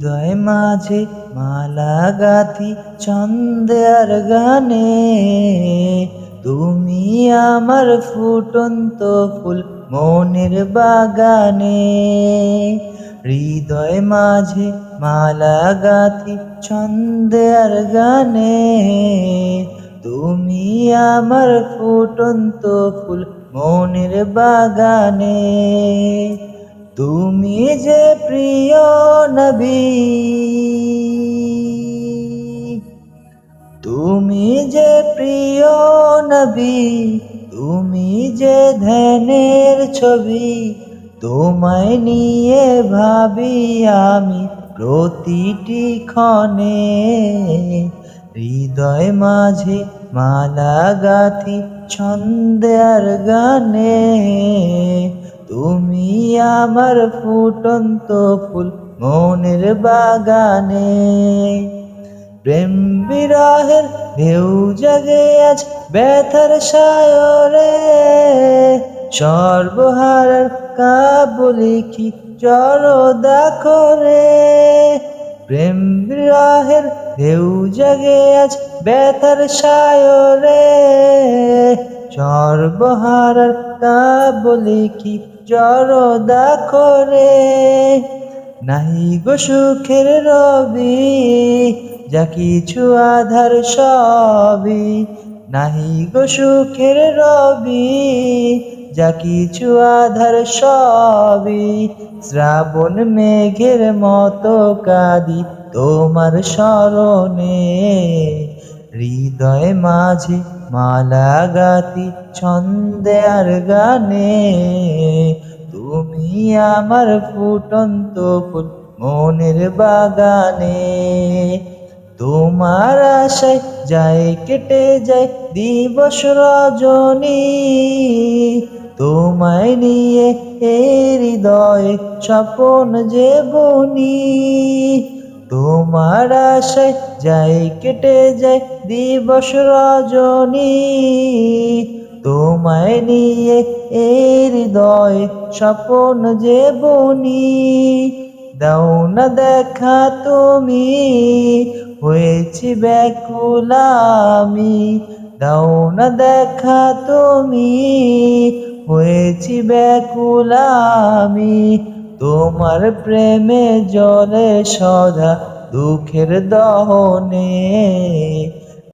হৃদয় মাঝে মালা গাথি ছন্দে আর গানে, তুমি আমার ফুটন্ত ফুল মনের বাগানে। হৃদয় মাঝে মালা গাথি ছন্দে আর গানে, তুমি আমার ফুটন্ত ফুল মনের বাগানে। তুমি যে প্রিয় নবী, তুমি যে প্রিয় নবী, তুমি যে ধ্যানের ছবি, তোমায় নিয়ে ভাবি আমি প্রতিটি ক্ষণে। হৃদয় মাঝে মালা গাথি ছন্দে আর গানে, তুমি আমার ফুটন্ত ফুল মনের বাগানে। প্রেম বিরহের ঢেউ জাগে আজ ব্যথার সায়রে, সর্বহারার কাব্য লিখি জড়দা করে। প্রেম বিরহের ঢেউ জাগে আজ ব্যথার সায়রে, সর্বহারার কাব্য লিখি জড়দা করে। নাহি গো সুখের রবি, যা কিছু আধার সবই, নাহি গো সুখের রবি, যা কিছু আধার সবই। শ্রাবণ মেঘের মতো কাঁদি তোমার স্মরণে, হৃদয় মাঝে মালা গাথি ছন্দে আর গানে, তুমি আমার ফুটন্ত ফুল মনের বাগানে। তোমার আশায় যায় কেটে যায় দিবস রজনী, তোমায় নিয়ে হৃদয়ে স্বপ্ন যে বুনি। তোমার আশায় যায় কেটে যায় দিবস রজনী, তোমায় নিয়ে হৃদয়ে স্বপ্ন যে বুনি। দাও না দেখা তুমি, হয়েছি ব্যাকুল আমি, দাও না দেখা তুমি, হয়েছি ব্যাকুল আমি। তোমার প্রেমে জলে সদা দুঃখের দহনে।